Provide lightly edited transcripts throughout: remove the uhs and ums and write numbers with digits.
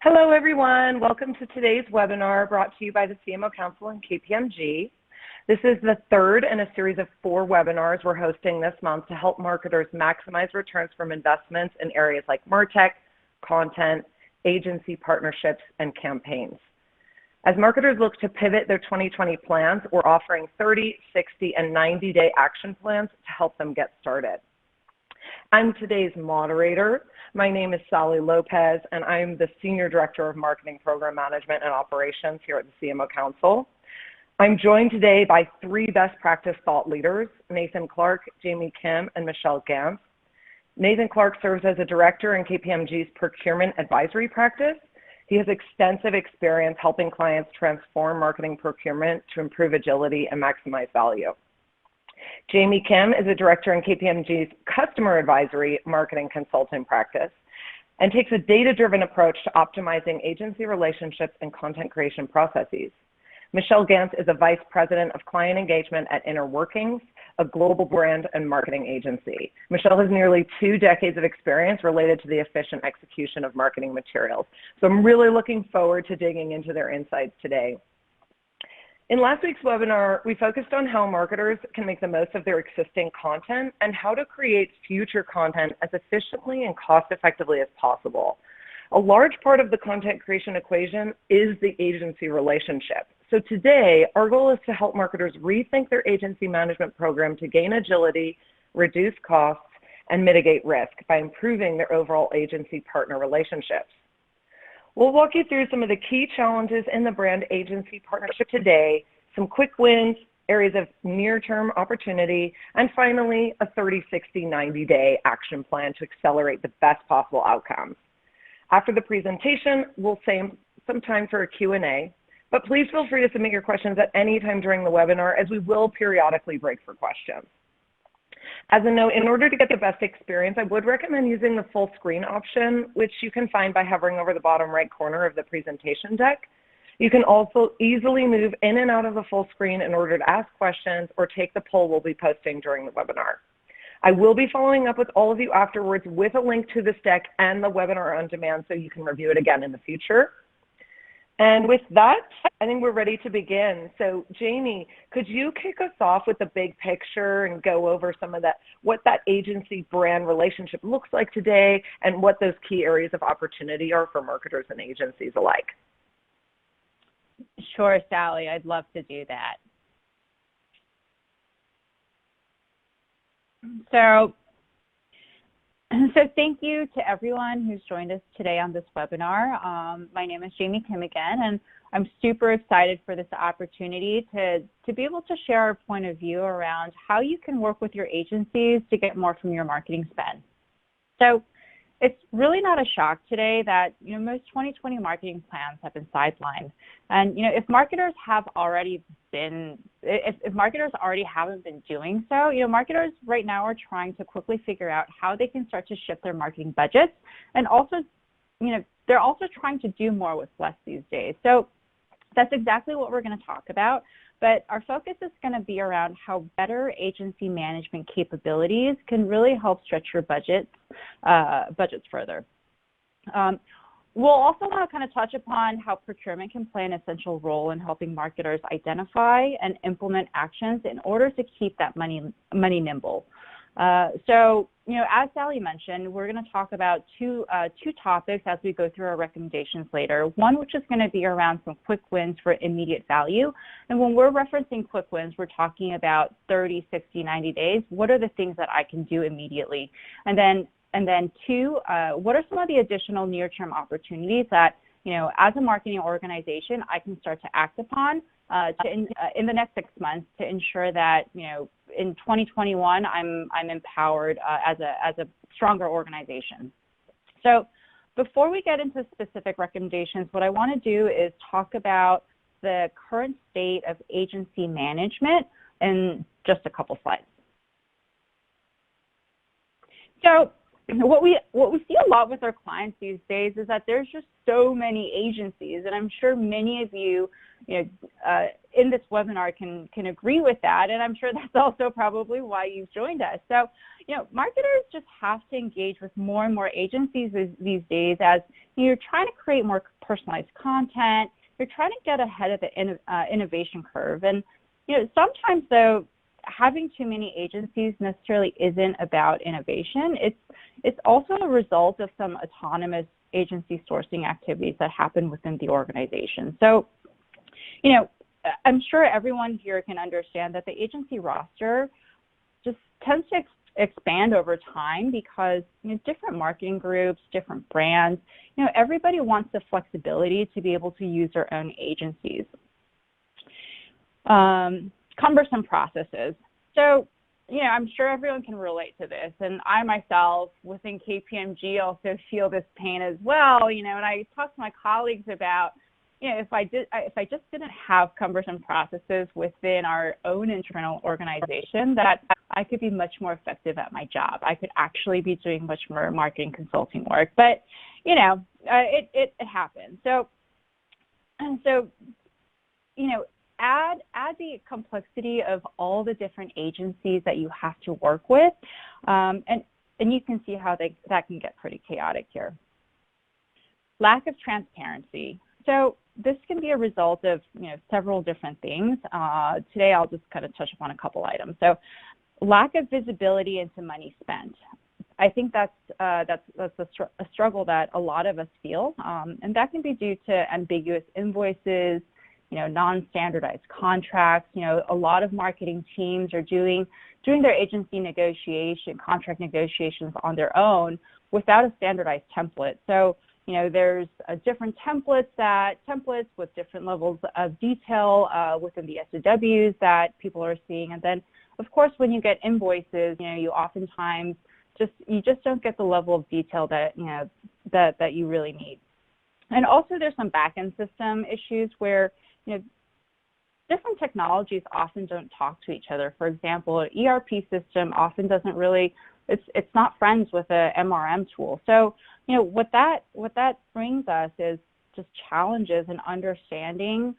Hello, everyone. Welcome to today's webinar brought to you by the CMO Council and KPMG. This is the third in a series of 4 webinars we're hosting this month to help marketers maximize returns from investments in areas like MarTech, content, agency partnerships, and campaigns. As marketers look to pivot their 2020 plans, we're offering 30, 60, and 90-day action plans to help them get started. I'm today's moderator. My name is Sally Lopez, and I'm the Senior Director of Marketing Program Management and Operations here at the CMO Council. I'm joined today by 3 best practice thought leaders, Nathan Clark, Jamie Kim, and Michelle Gantz. Nathan Clark serves as a director in KPMG's procurement advisory practice. He has extensive experience helping clients transform marketing procurement to improve agility and maximize value. Jamie Kim is a director in KPMG's customer advisory marketing consulting practice and takes a data-driven approach to optimizing agency relationships and content creation processes. Michelle Gantz is a vice president of client engagement at Inner Workings, a global brand and marketing agency. Michelle has nearly 2 decades of experience related to the efficient execution of marketing materials. So I'm really looking forward to digging into their insights today. In last week's webinar, we focused on how marketers can make the most of their existing content and how to create future content as efficiently and cost-effectively as possible. A large part of the content creation equation is the agency relationship. So today, our goal is to help marketers rethink their agency management program to gain agility, reduce costs, and mitigate risk by improving their overall agency partner relationships. We'll walk you through some of the key challenges in the brand agency partnership today, some quick wins, areas of near-term opportunity, and finally, a 30, 60, 90-day action plan to accelerate the best possible outcomes. After the presentation, we'll save some time for a Q&A, but please feel free to submit your questions at any time during the webinar, as we will periodically break for questions. As a note, in order to get the best experience, I would recommend using the full screen option, which you can find by hovering over the bottom right corner of the presentation deck. You can also easily move in and out of the full screen in order to ask questions or take the poll we'll be posting during the webinar. I will be following up with all of you afterwards with a link to this deck and the webinar on demand so you can review it again in the future. And with that, I think we're ready to begin. So Jamie, could you kick us off with the big picture and go over some of that, what that agency brand relationship looks like today and what those key areas of opportunity are for marketers and agencies alike? Sure, Sally, I'd love to do that. So thank you to everyone who's joined us today on this webinar. My name is Jamie Kim again, and I'm super excited for this opportunity to be able to share our point of view around how you can work with your agencies to get more from your marketing spend. So it's really not a shock today that most 2020 marketing plans have been sidelined. And if marketers already haven't been doing so, marketers right now are trying to quickly figure out how they can start to shift their marketing budgets, and also, they're also trying to do more with less these days. So that's exactly what we're going to talk about. But our focus is going to be around how better agency management capabilities can really help stretch your budgets further. We'll also want to kind of touch upon how procurement can play an essential role in helping marketers identify and implement actions in order to keep that money nimble. So, as Sally mentioned, we're going to talk about two topics as we go through our recommendations later. One, which is going to be around some quick wins for immediate value. And when we're referencing quick wins, we're talking about 30, 60, 90 days. What are the things that I can do immediately? And then two, what are some of the additional near-term opportunities that, as a marketing organization, I can start to act upon in the next 6 months to ensure that, in 2021, I'm empowered as a stronger organization. So before we get into specific recommendations, what I want to do is talk about the current state of agency management in just a couple slides. So what we see a lot with our clients these days is that there's just so many agencies, and I'm sure many of you, in this webinar can agree with that, and I'm sure that's also probably why you've joined us. So, marketers just have to engage with more and more agencies these days as you're trying to create more personalized content. You're trying to get ahead of the innovation curve, and sometimes though, having too many agencies necessarily isn't about innovation. It's also a result of some autonomous agency sourcing activities that happen within the organization. So, I'm sure everyone here can understand that the agency roster just tends to expand over time because different marketing groups, different brands, everybody wants the flexibility to be able to use their own agencies. Cumbersome processes. So, I'm sure everyone can relate to this, and I myself within KPMG also feel this pain as well. And I talk to my colleagues about, if I just didn't have cumbersome processes within our own internal organization, that I could be much more effective at my job. I could actually be doing much more marketing consulting work, but it happens. So add the complexity of all the different agencies that you have to work with, and you can see how that can get pretty chaotic here. Lack of transparency. So this can be a result of several different things. Today I'll just kind of touch upon a couple items. So lack of visibility into money spent. I think that's a struggle that a lot of us feel, and that can be due to ambiguous invoices, non-standardized contracts. A lot of marketing teams are doing their agency contract negotiations on their own without a standardized template. So, there's different templates with different levels of detail within the SOWs that people are seeing. And then, of course, when you get invoices, you oftentimes just don't get the level of detail that, that you really need. And also there's some back-end system issues where, different technologies often don't talk to each other. For example, an ERP system often doesn't really, it's not friends with a MRM tool. So, what that brings us is just challenges in understanding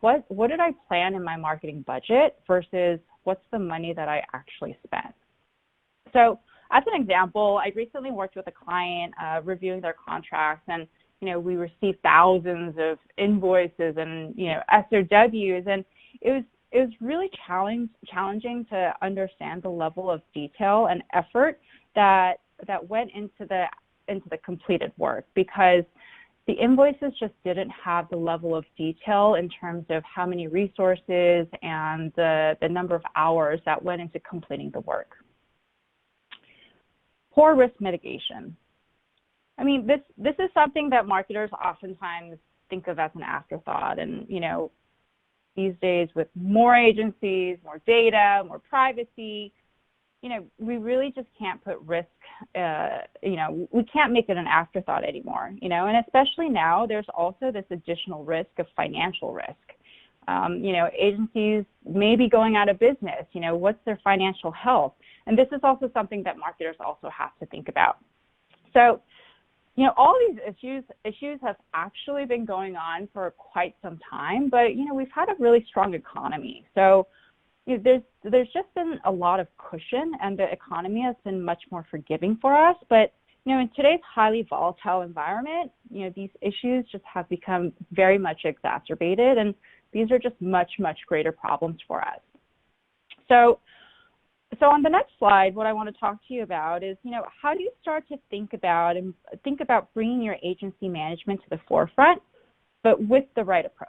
what did I plan in my marketing budget versus what's the money that I actually spent. So, as an example, I recently worked with a client reviewing their contracts, and we received thousands of invoices and SOWs, and it was really challenging to understand the level of detail and effort that went into the completed work, because the invoices just didn't have the level of detail in terms of how many resources and the number of hours that went into completing the work. Poor risk mitigation. I mean, this is something that marketers oftentimes think of as an afterthought, and these days with more agencies, more data, more privacy, we really just can't put risk, we can't make it an afterthought anymore, and especially now there's also this additional risk of financial risk. Agencies may be going out of business, what's their financial health? And this is also something that marketers also have to think about. So, all these issues have actually been going on for quite some time, but, we've had a really strong economy. So, there's just been a lot of cushion, and the economy has been much more forgiving for us. But, in today's highly volatile environment, these issues just have become very much exacerbated, and these are just much, much greater problems for us. So on the next slide, what I want to talk to you about is, how do you start to think about bringing your agency management to the forefront, but with the right approach?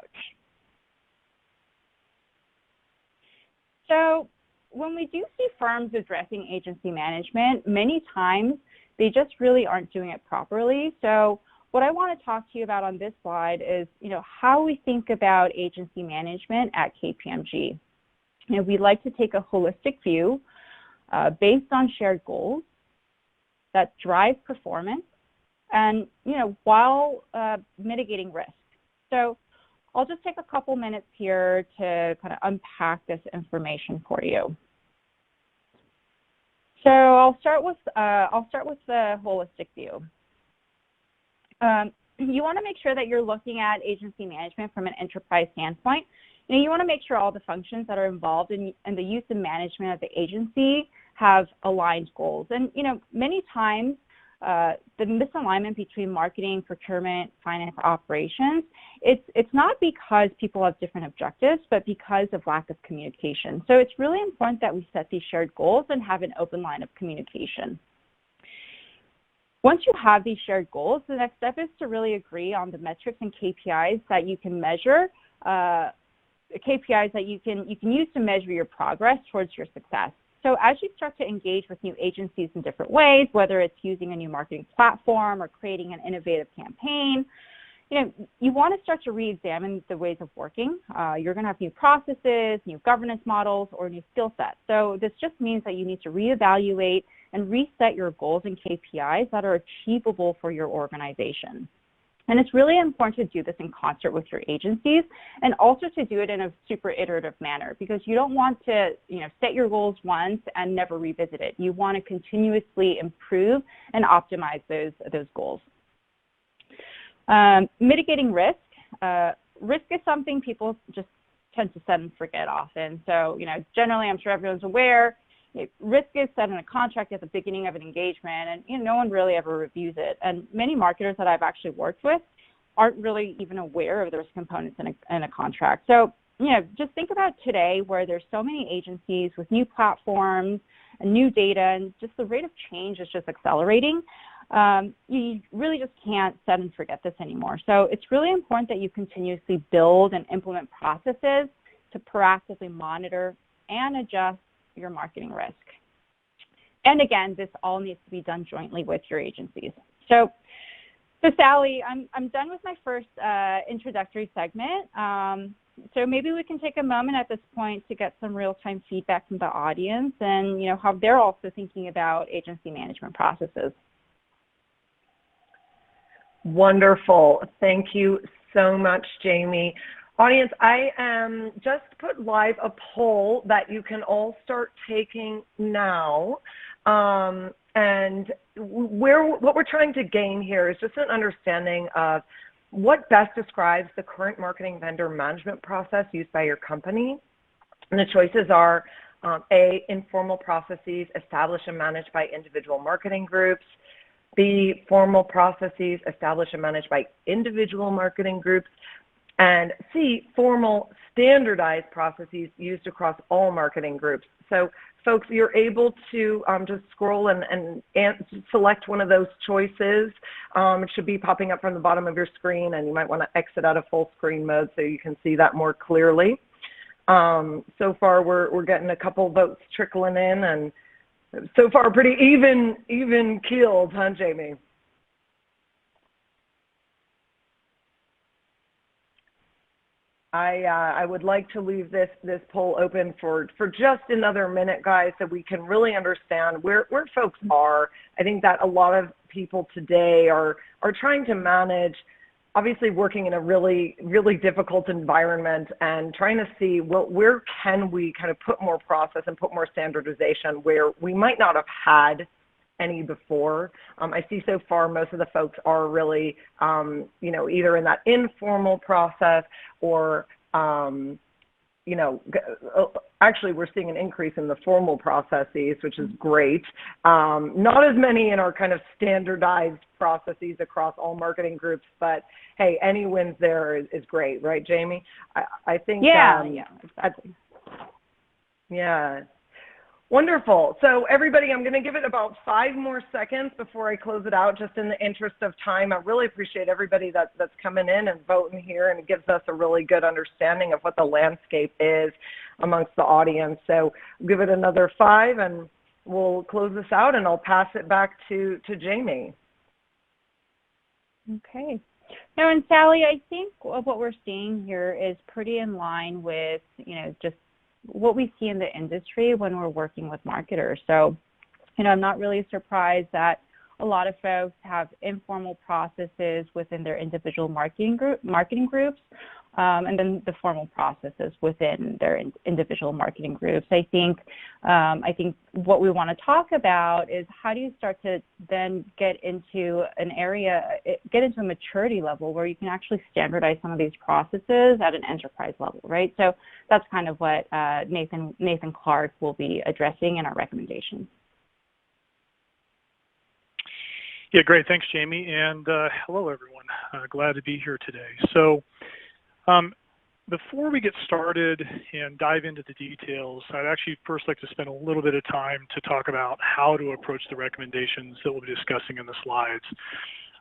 So when we do see firms addressing agency management, many times they just really aren't doing it properly. So what I want to talk to you about on this slide is, how we think about agency management at KPMG. We like to take a holistic view based on shared goals that drive performance and, while mitigating risk. So I'll just take a couple minutes here to kind of unpack this information for you. So I'll start with the holistic view. You want to make sure that you're looking at agency management from an enterprise standpoint. You want to make sure all the functions that are involved in the use and management of the agency have aligned goals. And many times the misalignment between marketing, procurement, finance, operations, it's not because people have different objectives, but because of lack of communication. So it's really important that we set these shared goals and have an open line of communication. Once you have these shared goals, the next step is to really agree on the metrics and KPIs that you can measure, KPIs that you can use to measure your progress towards your success. So as you start to engage with new agencies in different ways, whether it's using a new marketing platform or creating an innovative campaign, you want to start to re-examine the ways of working. You're going to have new processes, new governance models, or new skill sets. So this just means that you need to reevaluate and reset your goals and KPIs that are achievable for your organization. And it's really important to do this in concert with your agencies and also to do it in a super iterative manner, because you don't want to set your goals once and never revisit it. You want to continuously improve and optimize those goals. Mitigating risk. Risk is something people just tend to set and forget often. So, generally, I'm sure everyone's aware, risk is set in a contract at the beginning of an engagement, and no one really ever reviews it. And many marketers that I've actually worked with aren't really even aware of the risk components in a contract. So, just think about today where there's so many agencies with new platforms and new data, and just the rate of change is just accelerating. You really just can't set and forget this anymore. So it's really important that you continuously build and implement processes to proactively monitor and adjust your marketing risk. And again, this all needs to be done jointly with your agencies. So Sally, I'm done with my first introductory segment. So maybe we can take a moment at this point to get some real-time feedback from the audience and how they're also thinking about agency management processes. Wonderful. Thank you so much, Jamie. Audience, I just put live a poll that you can all start taking now. And what we're trying to gain here is just an understanding of what best describes the current marketing vendor management process used by your company. And the choices are A, informal processes established and managed by individual marketing groups. B, formal processes established and managed by individual marketing groups. And C, formal standardized processes used across all marketing groups. So folks, you're able to just scroll and select one of those choices. It should be popping up from the bottom of your screen, and you might want to exit out of full screen mode so you can see that more clearly. So far, we're getting a couple votes trickling in, and so far pretty even keeled, huh, Jamie? I would like to leave this poll open for just another minute, guys, so we can really understand where folks are. I think that a lot of people today are trying to manage, obviously working in a really, really difficult environment and trying to see, well, where can we kind of put more process and put more standardization where we might not have had any before. I see so far most of the folks are really, either in that informal process or, actually we're seeing an increase in the formal processes, which is great. Not as many in our kind of standardized processes across all marketing groups, but hey, any wins there is great, right, Jamie? I think. Yeah, exactly. Yeah. Wonderful. So everybody, I'm going to give it about 5 more seconds before I close it out, just in the interest of time. I really appreciate everybody that's coming in and voting here, and it gives us a really good understanding of what the landscape is amongst the audience. So I'll give it another 5, and we'll close this out, and I'll pass it back to Jamie. Okay. Now, and Sally, I think what we're seeing here is pretty in line with, just what we see in the industry when we're working with marketers. So, I'm not really surprised that a lot of folks have informal processes within their individual marketing groups. and then the formal processes within their individual marketing groups. I think what we want to talk about is how do you start to then get into a maturity level where you can actually standardize some of these processes at an enterprise level, right? So that's kind of what Nathan Clark will be addressing in our recommendations. Yeah, great. Thanks, Jamie. And hello, everyone. Glad to be here today. So before we get started and dive into the details, I'd actually first like to spend a little bit of time to talk about how to approach the recommendations that we'll be discussing in the slides.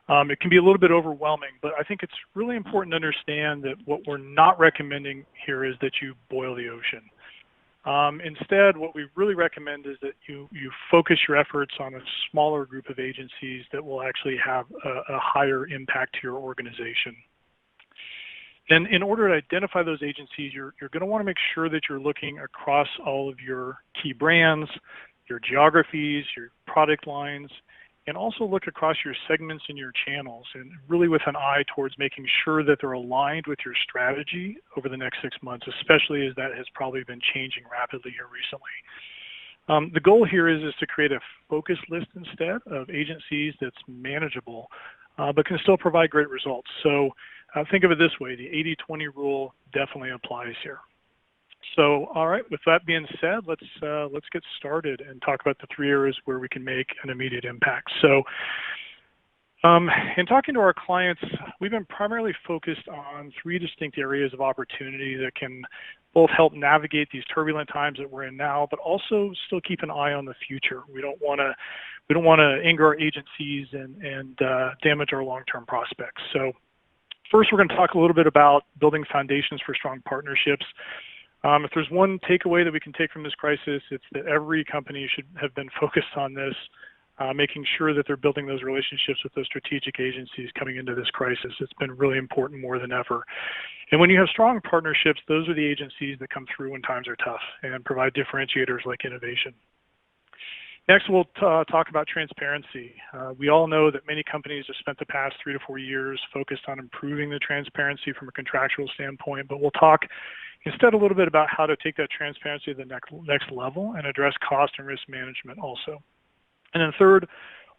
It can be a little bit overwhelming, but I think it's really important to understand that what we're not recommending here is that you boil the ocean. Instead, what we really recommend is that you focus your efforts on a smaller group of agencies that will actually have a higher impact to your organization. And in order to identify those agencies, you're going to want to make sure that you're looking across all of your key brands, your geographies, your product lines, and also look across your segments and your channels, and really with an eye towards making sure that they're aligned with your strategy over the next 6 months, especially as that has probably been changing rapidly here recently. The goal here is to create a focus list instead of agencies that's manageable, but can still provide great results. So think of it this way, the 80-20 rule definitely applies here. So, all right, with that being said, let's get started and talk about the 3 areas where we can make an immediate impact. So, in talking to our clients, we've been primarily focused on 3 distinct areas of opportunity that can both help navigate these turbulent times that we're in now, but also still keep an eye on the future. We don't want to anger our agencies and damage our long-term prospects. So, first, we're going to talk a little bit about building foundations for strong partnerships. If there's one takeaway that we can take from this crisis, it's that every company should have been focused on this, making sure that they're building those relationships with those strategic agencies coming into this crisis. It's been really important more than ever. And when you have strong partnerships, those are the agencies that come through when times are tough and provide differentiators like innovation. Next, we'll talk about transparency. We all know that many companies have spent the past 3 to 4 years focused on improving the transparency from a contractual standpoint, but we'll talk instead a little bit about how to take that transparency to the next level and address cost and risk management also. And then third,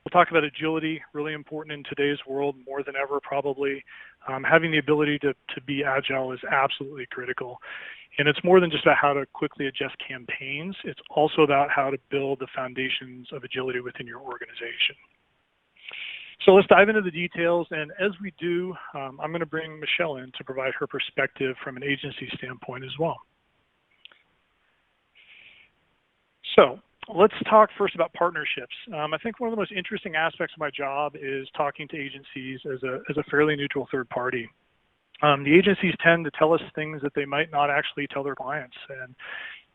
we'll talk about agility, really important in today's world more than ever probably. Having the ability to be agile is absolutely critical. And it's more than just about how to quickly adjust campaigns. It's also about how to build the foundations of agility within your organization. So let's dive into the details. And as we do, I'm going to bring Michelle in to provide her perspective from an agency standpoint as well. So let's talk first about partnerships. I think one of the most interesting aspects of my job is talking to agencies as a fairly neutral third party. The agencies tend to tell us things that they might not actually tell their clients, and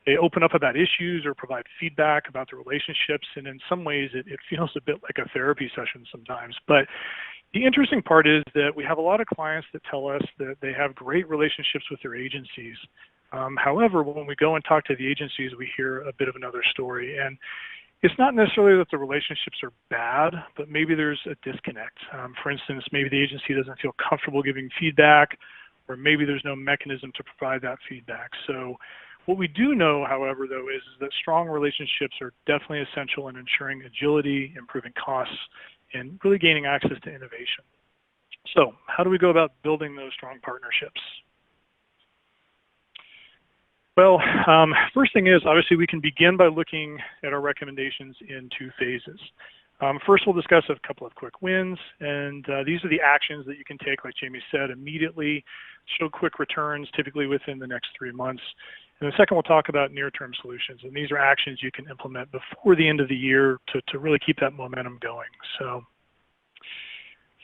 they open up about issues or provide feedback about the relationships, and in some ways it feels a bit like a therapy session sometimes. But the interesting part is that we have a lot of clients that tell us that they have great relationships with their agencies. However, when we go and talk to the agencies, we hear a bit of another story. And it's not necessarily that the relationships are bad, but maybe there's a disconnect. For instance, maybe the agency doesn't feel comfortable giving feedback, or maybe there's no mechanism to provide that feedback. So what we do know, however, though, is that strong relationships are definitely essential in ensuring agility, improving costs, and really gaining access to innovation. So how do we go about building those strong partnerships? Well, first thing is, obviously, we can begin by looking at our recommendations in 2 phases. First, we'll discuss a couple of quick wins, and these are the actions that you can take, like Jamie said, immediately, show quick returns, typically within the next 3 months. And the second, we'll talk about near-term solutions, and these are actions you can implement before the end of the year to really keep that momentum going. So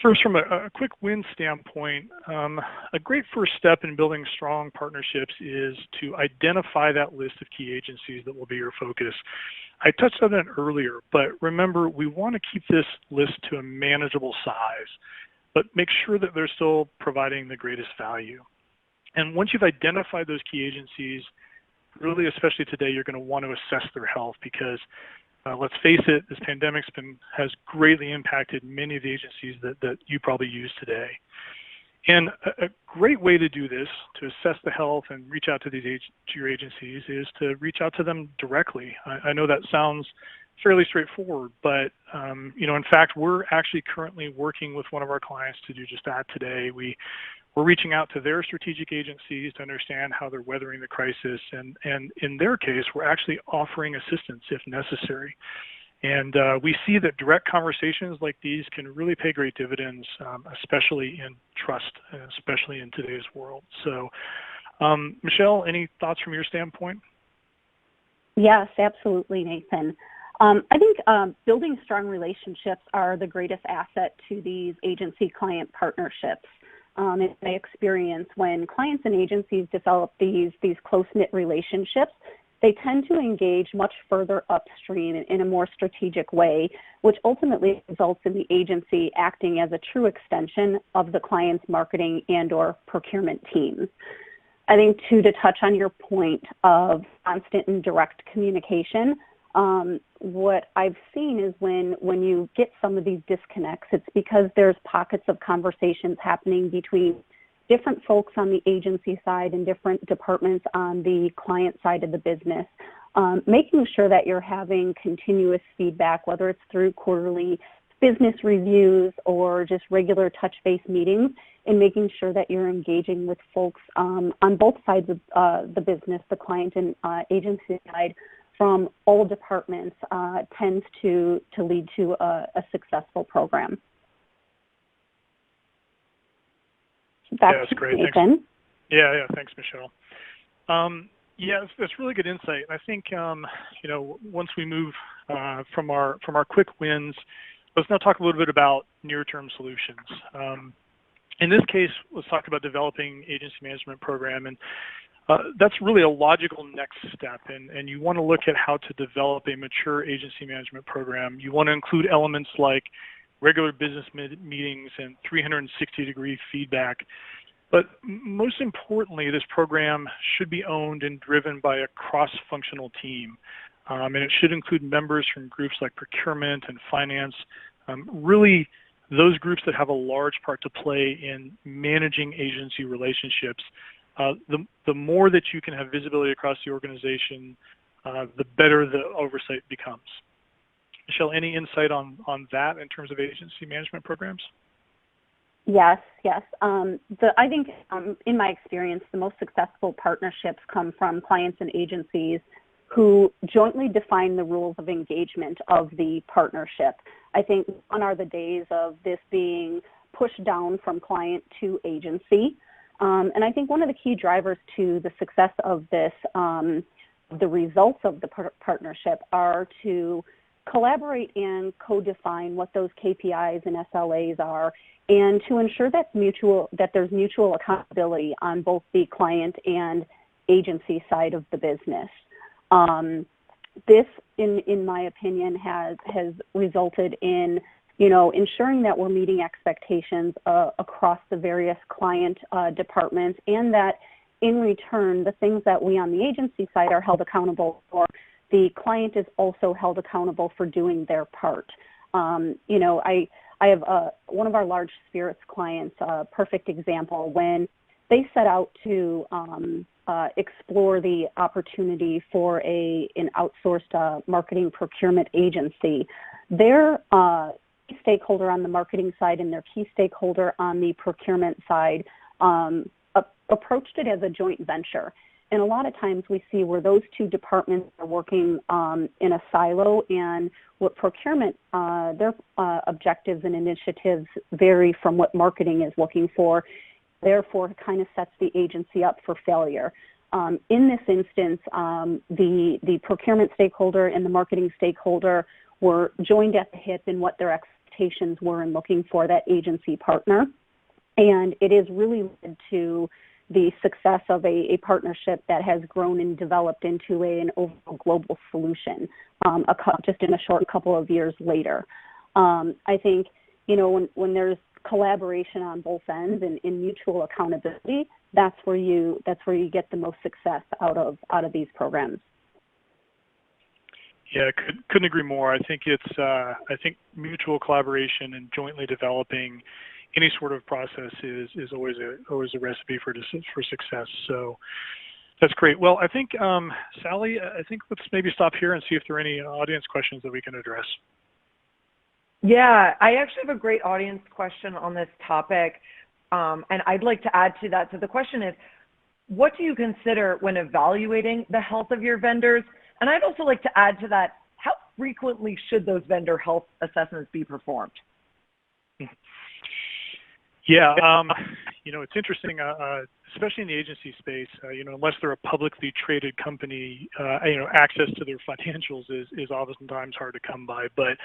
first, from a quick win standpoint, a great first step in building strong partnerships is to identify that list of key agencies that will be your focus. I touched on that earlier, but remember, we want to keep this list to a manageable size, but make sure that they're still providing the greatest value. And once you've identified those key agencies, really, especially today, you're going to want to assess their health because let's face it, this pandemic's has greatly impacted many of the agencies that you probably use today. And a great way to do this, to assess the health and reach out to your agencies, is to reach out to them directly. I know that sounds fairly straightforward, but in fact, we're actually currently working with one of our clients to do just that today. We're reaching out to their strategic agencies to understand how they're weathering the crisis, and in their case, we're actually offering assistance if necessary. And we see that direct conversations like these can really pay great dividends, especially in trust, especially in today's world. So, Michelle, any thoughts from your standpoint? Yes, absolutely, Nathan. I think building strong relationships are the greatest asset to these agency-client partnerships. In my experience, when clients and agencies develop these close-knit relationships, they tend to engage much further upstream in a more strategic way, which ultimately results in the agency acting as a true extension of the client's marketing and/or procurement teams. I think, too, to touch on your point of constant and direct communication, what I've seen is when you get some of these disconnects, it's because there's pockets of conversations happening between different folks on the agency side and different departments on the client side of the business, making sure that you're having continuous feedback, whether it's through quarterly business reviews or just regular touch-base meetings, and making sure that you're engaging with folks on both sides of the business, the client and agency side, from all departments, tends to lead to a successful program. That's great. Nathan. Thanks. Yeah. Thanks, Michelle. That's really good insight. I think once we move from our quick wins, let's now talk a little bit about near-term solutions. In this case, let's talk about developing agency management program, and that's really a logical next step. And you want to look at how to develop a mature agency management program. You want to include elements like regular business meetings and 360-degree feedback. But most importantly, this program should be owned and driven by a cross-functional team. And it should include members from groups like procurement and finance, really those groups that have a large part to play in managing agency relationships. The more that you can have visibility across the organization, the better the oversight becomes. Michelle, any insight on that in terms of agency management programs? Yes. I think in my experience, the most successful partnerships come from clients and agencies who jointly define the rules of engagement of the partnership. I think gone are the days of this being pushed down from client to agency. And I think one of the key drivers to the success of this, the results of the partnership, are to collaborate and co-define what those KPIs and SLAs are, and to ensure that there's mutual accountability on both the client and agency side of the business. This, in my opinion, has resulted in ensuring that we're meeting expectations across the various client departments, and that in return, the things that we on the agency side are held accountable for, the client is also held accountable for doing their part. I have one of our large spirits clients, a perfect example, when they set out to explore the opportunity for an outsourced marketing procurement agency. Their key stakeholder on the marketing side and their key stakeholder on the procurement side approached it as a joint venture. And a lot of times we see where those two departments are working in a silo, and what procurement, their objectives and initiatives vary from what marketing is looking for. Therefore, it kind of sets the agency up for failure. In this instance, the procurement stakeholder and the marketing stakeholder were joined at the hip in what their expectations were in looking for that agency partner. And it has really led to the success of a partnership that has grown and developed into an overall global solution just in a short couple of years later. I think, when there's collaboration on both ends and in mutual accountability, that's where you get the most success out of these programs. Yeah, couldn't agree more. I think it's mutual collaboration and jointly developing any sort of process is always a recipe for success. So that's great. Well, I think Sally, I think let's maybe stop here and see if there are any audience questions that we can address. Yeah, I actually have a great audience question on this topic, and I'd like to add to that. So the question is, what do you consider when evaluating the health of your vendors? And I'd also like to add to that, how frequently should those vendor health assessments be performed? Yeah, it's interesting, especially in the agency space, unless they're a publicly traded company, access to their financials is oftentimes hard to come by. But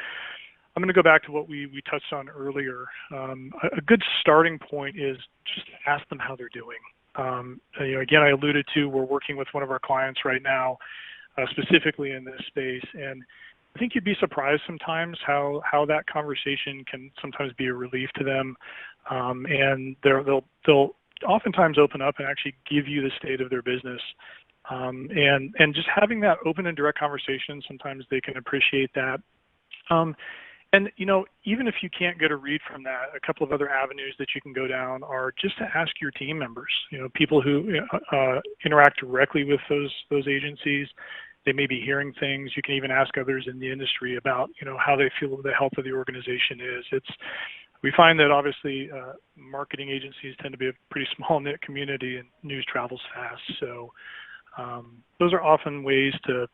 I'm going to go back to what we touched on earlier. A good starting point is just ask them how they're doing. Again, I alluded to, we're working with one of our clients right now, specifically in this space, and I think you'd be surprised sometimes how that conversation can sometimes be a relief to them, and they'll oftentimes open up and actually give you the state of their business, and just having that open and direct conversation, sometimes they can appreciate that. And, even if you can't get a read from that, a couple of other avenues that you can go down are just to ask your team members, people who interact directly with those agencies. They may be hearing things. You can even ask others in the industry about, how they feel the health of the organization is. We find that obviously marketing agencies tend to be a pretty small knit community, and news travels fast. So those are often ways to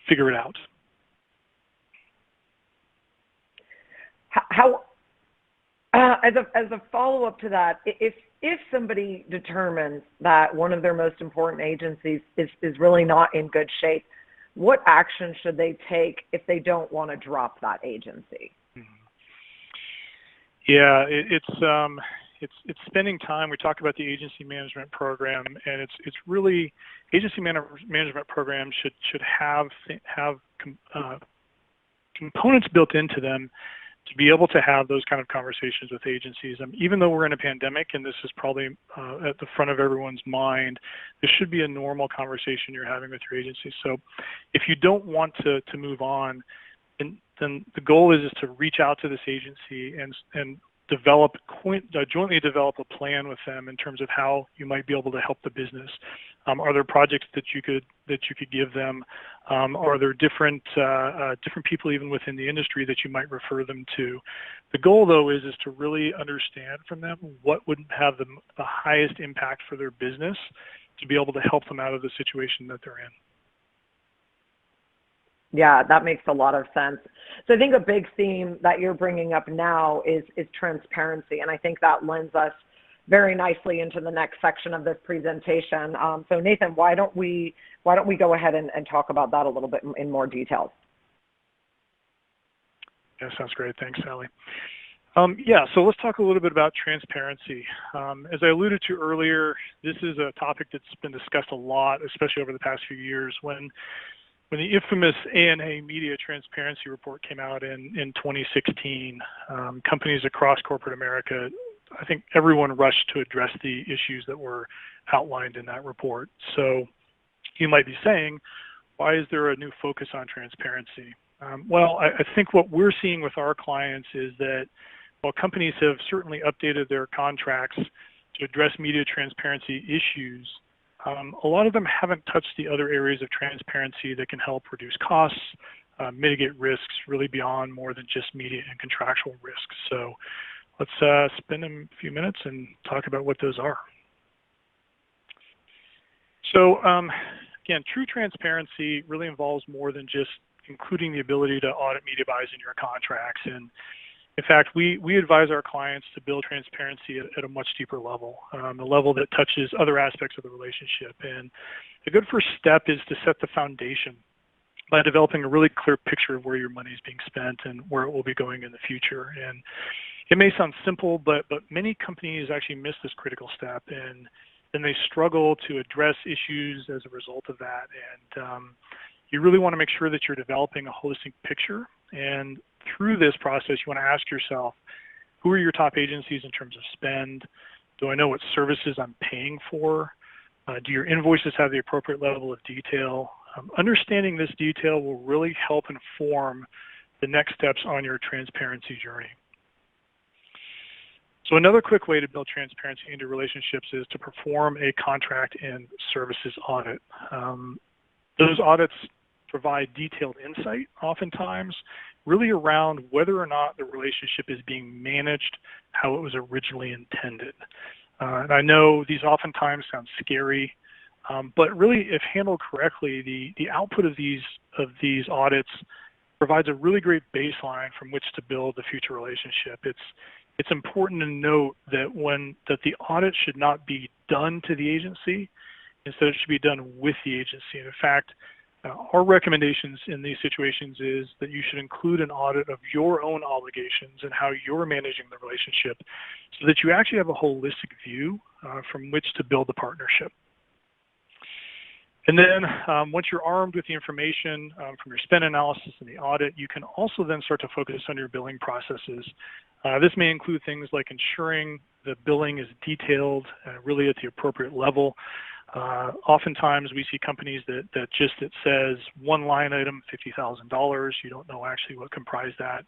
figure it out. How, as a follow-up to that, if somebody determines that one of their most important agencies is really not in good shape, what action should they take if they don't want to drop that agency? Yeah, it's spending time. We talk about the agency management program, and it's really agency management programs should have components built into them to be able to have those kind of conversations with agencies. Even though we're in a pandemic, and this is probably at the front of everyone's mind, this should be a normal conversation you're having with your agency. So if you don't want to move on, then the goal is to reach out to this agency and jointly develop a plan with them in terms of how you might be able to help the business. Are there projects that you could give them? Are there different people even within the industry that you might refer them to? The goal, though, is to really understand from them what would have the highest impact for their business to be able to help them out of the situation that they're in. Yeah, that makes a lot of sense. So I think a big theme that you're bringing up now is transparency, and I think that lends us very nicely into the next section of this presentation. So Nathan, why don't we go ahead and talk about that a little bit in more detail? Yeah, sounds great. Thanks, Sally. So let's talk a little bit about transparency. As I alluded to earlier, this is a topic that's been discussed a lot, especially over the past few years. When the infamous ANA Media Transparency Report came out in 2016, companies across corporate America, I think everyone rushed to address the issues that were outlined in that report. So you might be saying, why is there a new focus on transparency? Well, I think what we're seeing with our clients is that while companies have certainly updated their contracts to address media transparency issues, a lot of them haven't touched the other areas of transparency that can help reduce costs, mitigate risks, really beyond more than just media and contractual risks. So let's spend a few minutes and talk about what those are. So again, true transparency really involves more than just including the ability to audit media buys in your contracts. And in fact, we advise our clients to build transparency at a much deeper level, a level that touches other aspects of the relationship. And a good first step is to set the foundation by developing a really clear picture of where your money is being spent and where it will be going in the future. And it may sound simple, but many companies actually miss this critical step, and then they struggle to address issues as a result of that. And you really want to make sure that you're developing a holistic picture. And through this process, you want to ask yourself, who are your top agencies in terms of spend? Do I know what services I'm paying for? Do your invoices have the appropriate level of detail? Understanding this detail will really help inform the next steps on your transparency journey. So another quick way to build transparency into relationships is to perform a contract and services audit. Those audits provide detailed insight, oftentimes, really around whether or not the relationship is being managed how it was originally intended. And I know these oftentimes sound scary, but really, if handled correctly, the output of these audits provides a really great baseline from which to build the future relationship. It's important to note that the audit should not be done to the agency. Instead, it should be done with the agency. And in fact, our recommendations in these situations is that you should include an audit of your own obligations and how you're managing the relationship so that you actually have a holistic view from which to build the partnership. And then once you're armed with the information from your spend analysis and the audit, you can also then start to focus on your billing processes. This may include things like ensuring the billing is detailed really at the appropriate level. Oftentimes we see companies that it says one line item, $50,000. You don't know actually what comprised that.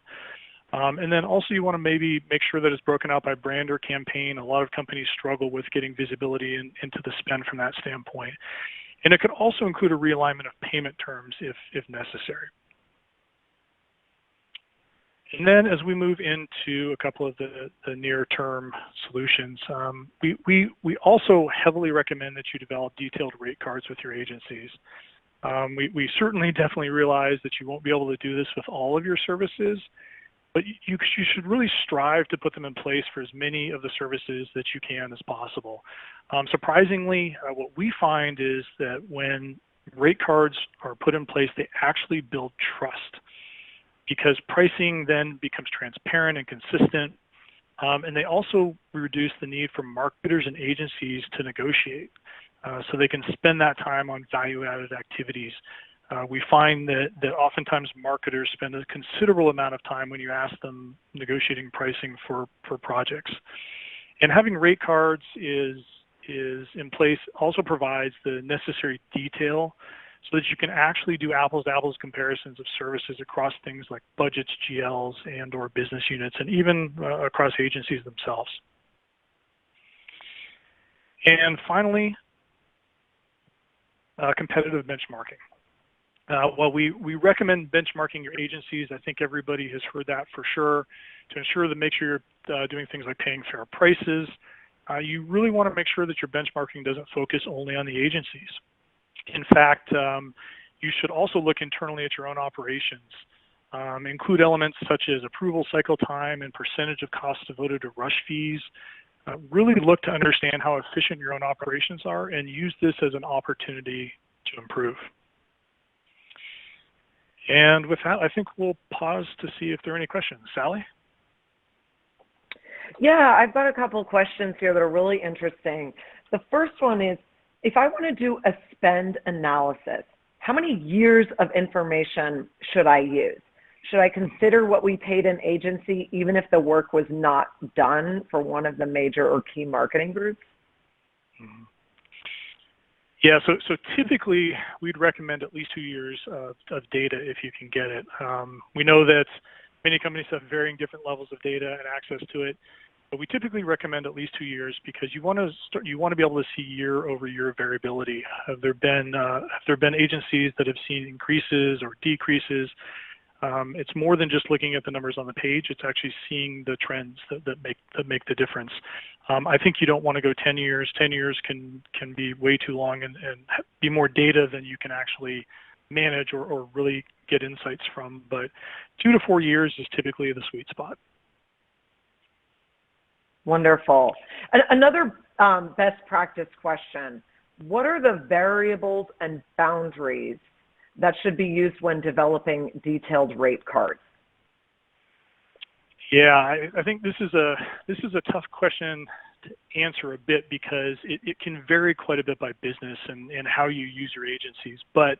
And then also you want to maybe make sure that it's broken out by brand or campaign. A lot of companies struggle with getting visibility into the spend from that standpoint. And it could also include a realignment of payment terms if necessary. And then as we move into a couple of the near-term solutions, we also heavily recommend that you develop detailed rate cards with your agencies. We certainly definitely realize that you won't be able to do this with all of your services, but you should really strive to put them in place for as many of the services that you can as possible. Surprisingly, what we find is that when rate cards are put in place, they actually build trust, because pricing then becomes transparent and consistent, and they also reduce the need for marketers and agencies to negotiate, so they can spend that time on value-added activities. We find that oftentimes marketers spend a considerable amount of time when you ask them negotiating pricing for projects. And having rate cards is in place also provides the necessary detail so that you can actually do apples-to-apples comparisons of services across things like budgets, GLs, and or business units, and even across agencies themselves. And finally, competitive benchmarking. While we recommend benchmarking your agencies, I think everybody has heard that for sure, to ensure that make sure you're doing things like paying fair prices. You really want to make sure that your benchmarking doesn't focus only on the agencies. In fact, you should also look internally at your own operations. Include elements such as approval cycle time and percentage of costs devoted to rush fees. Really look to understand how efficient your own operations are and use this as an opportunity to improve. And with that, I think we'll pause to see if there are any questions. Sally? Yeah, I've got a couple of questions here that are really interesting. The first one is, if I want to do a spend analysis, how many years of information should I use? Should I consider what we paid an agency even if the work was not done for one of the major or key marketing groups? Mm-hmm. Yeah, so typically we'd recommend at least 2 years of data if you can get it. We know that many companies have varying different levels of data and access to it, but we typically recommend at least 2 years because you want to be able to see year-over-year variability. Have there been agencies that have seen increases or decreases? It's more than just looking at the numbers on the page. It's actually seeing the trends that make the difference. I think you don't want to go 10 years. 10 years can be way too long and be more data than you can actually manage or really get insights from. But 2 to 4 years is typically the sweet spot. Wonderful. Another best practice question. What are the variables and boundaries that should be used when developing detailed rate cards? Yeah, I think this is a tough question to answer a bit because it can vary quite a bit by business and how you use your agencies. But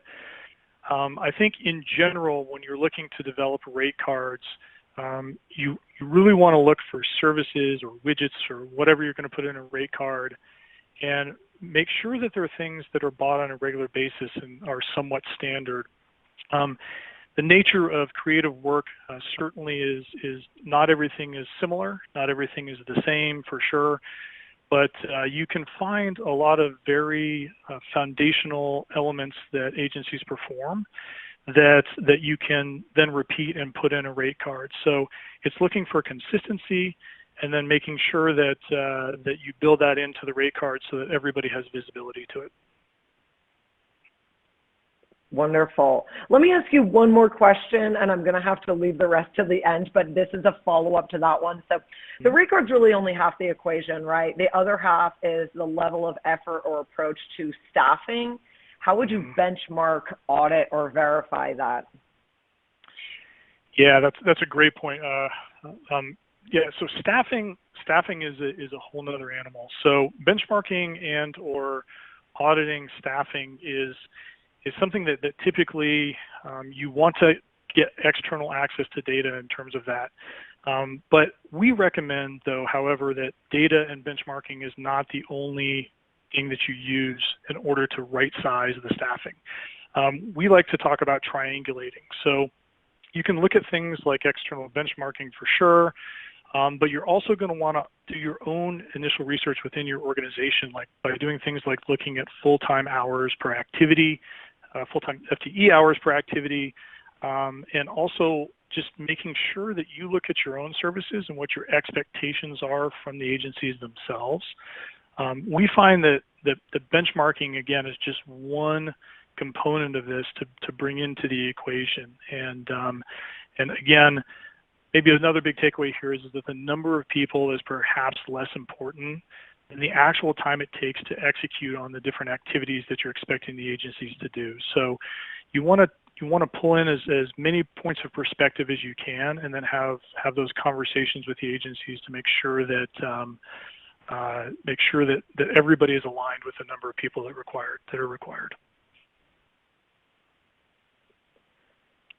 I think in general, when you're looking to develop rate cards, you really want to look for services or widgets or whatever you're going to put in a rate card, and make sure that there are things that are bought on a regular basis and are somewhat standard. the nature of creative work certainly is not everything is similar, not everything is the same for sure, but you can find a lot of very foundational elements that agencies perform that you can then repeat and put in a rate card. So it's looking for consistency and then making sure that that you build that into the rate card so that everybody has visibility to it. Wonderful. Let me ask you one more question, and I'm going to have to leave the rest to the end, but this is a follow-up to that one. So the rate card's really only half the equation, right? The other half is the level of effort or approach to staffing. How would you benchmark, audit, or verify that? Yeah, that's a great point. Yeah, so staffing is a whole nother animal. So benchmarking and or auditing staffing is something that typically you want to get external access to data in terms of that. But we recommend, though, however, that data and benchmarking is not the only thing that you use in order to right size the staffing. We like to talk about triangulating. So you can look at things like external benchmarking for sure, but you're also going to want to do your own initial research within your organization, like by doing things like looking at full-time hours per activity, full-time FTE hours per activity, and also just making sure that you look at your own services and what your expectations are from the agencies themselves. We find that the benchmarking, again, is just one component of this to bring into the equation. And again, maybe another big takeaway here is that the number of people is perhaps less important than the actual time it takes to execute on the different activities that you're expecting the agencies to do. So you want to pull in as many points of perspective as you can, and then have those conversations with the agencies to make sure that everybody is aligned with the number of people that are required.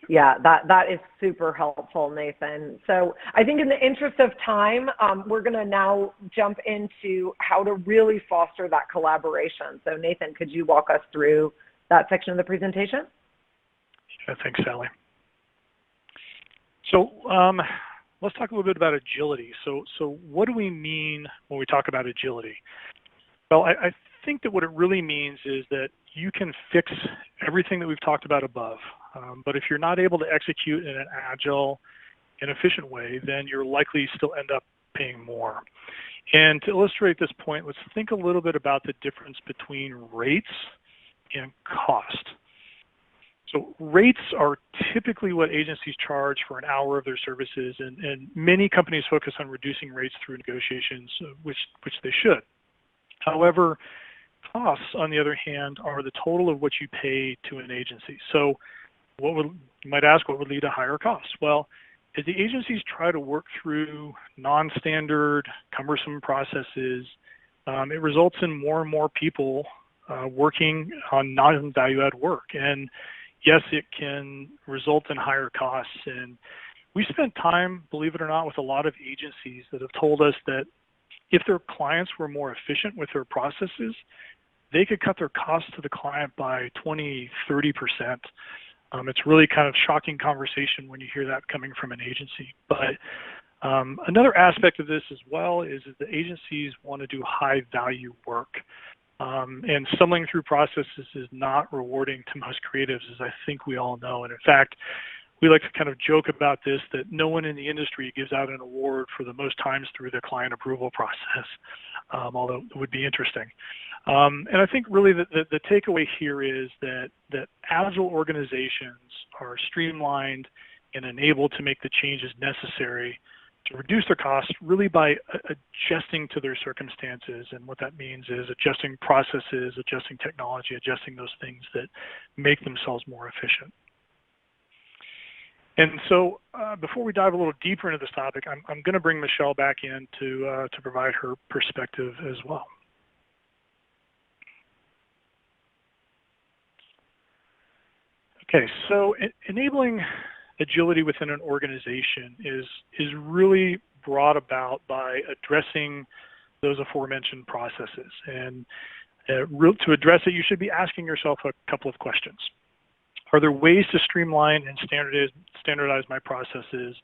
Yeah, that is super helpful, Nathan. So I think in the interest of time, we're going to now jump into how to really foster that collaboration. So Nathan, could you walk us through that section of the presentation? Yeah, thanks, Sally. So let's talk a little bit about agility. So what do we mean when we talk about agility? Well, I think that what it really means is that you can fix everything that we've talked about above. But if you're not able to execute in an agile and efficient way, then you're likely still end up paying more. And to illustrate this point, let's think a little bit about the difference between rates and cost. So rates are typically what agencies charge for an hour of their services, and many companies focus on reducing rates through negotiations, which they should. However, costs, on the other hand, are the total of what you pay to an agency. So you might ask, what would lead to higher costs? Well, as the agencies try to work through non-standard, cumbersome processes, it results in more and more people working on non-value-add work. And yes, it can result in higher costs. And we spent time, believe it or not, with a lot of agencies that have told us that if their clients were more efficient with their processes, they could cut their costs to the client by 20, 30%. It's really kind of shocking conversation when you hear that coming from an agency. But another aspect of this as well is that the agencies want to do high value work. And stumbling through processes is not rewarding to most creatives, as I think we all know. And in fact, we like to kind of joke about this, that no one in the industry gives out an award for the most times through the client approval process, although it would be interesting. And I think really the takeaway here is that agile organizations are streamlined and enabled to make the changes necessary to reduce their costs really by adjusting to their circumstances. And what that means is adjusting processes, adjusting technology, adjusting those things that make themselves more efficient. And so before we dive a little deeper into this topic, I'm going to bring Michelle back in to provide her perspective as well. Okay, so enabling agility within an organization is really brought about by addressing those aforementioned processes. And to address it, you should be asking yourself a couple of questions. Are there ways to streamline and standardize my processes?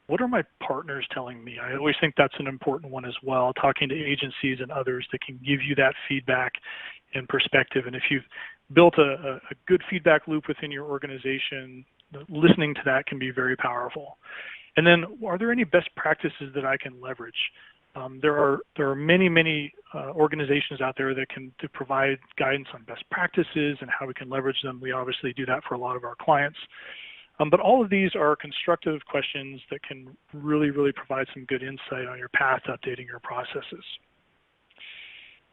What are my partners telling me? I always think that's an important one as well, talking to agencies and others that can give you that feedback and perspective. And if you've built a good feedback loop within your organization, listening to that can be very powerful. And then, are there any best practices that I can leverage? There are many organizations out there that can provide guidance on best practices and how we can leverage them. We obviously do that for a lot of our clients. But all of these are constructive questions that can really provide some good insight on your path to updating your processes.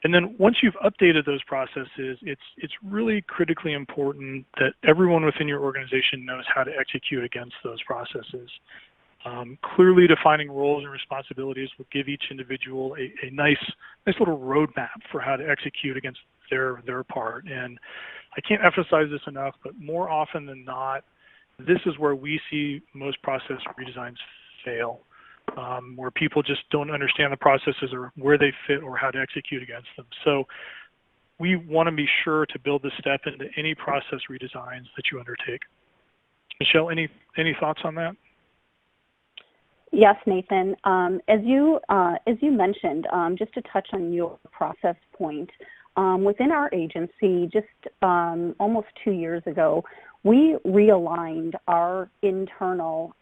And then once you've updated those processes, it's really critically important that everyone within your organization knows how to execute against those processes. Clearly defining roles and responsibilities will give each individual a nice little roadmap for how to execute against their part. And I can't emphasize this enough, but more often than not, this is where we see most process redesigns fail, where people just don't understand the processes or where they fit or how to execute against them. So we want to be sure to build this step into any process redesigns that you undertake. Michelle, any thoughts on that? Yes, Nathan. As you mentioned, just to touch on your process point, within our agency, just almost 2 years ago, we realigned our internal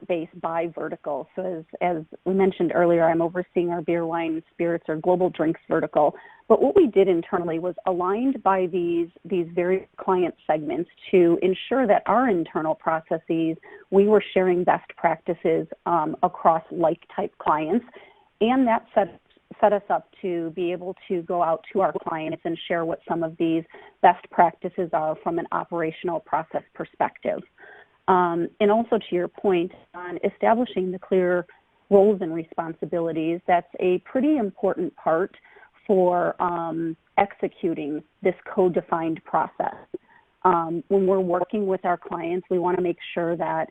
base by vertical. So as we mentioned earlier, I'm overseeing our beer, wine, and spirits or global drinks vertical. But what we did internally was aligned by these various client segments to ensure that our internal processes, we were sharing best practices across like-type clients, and that set us up to be able to go out to our clients and share what some of these best practices are from an operational process perspective. And also to your point on establishing the clear roles and responsibilities, that's a pretty important part for executing this code-defined process. When we're working with our clients, we want to make sure that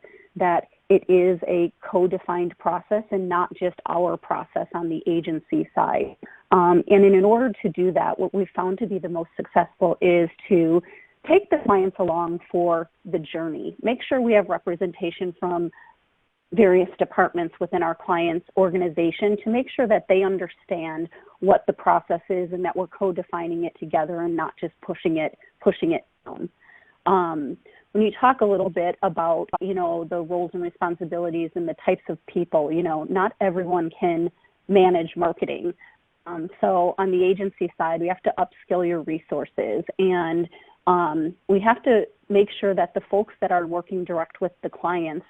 it is a code-defined process and not just our process on the agency side. And in order to do that, what we've found to be the most successful is to take the clients along for the journey. Make sure we have representation from various departments within our client's organization to make sure that they understand what the process is and that we're co-defining it together and not just pushing it down. When you talk a little bit about, the roles and responsibilities and the types of people, not everyone can manage marketing. So on the agency side, we have to upskill your resources, and we have to make sure that the folks that are working direct with the clients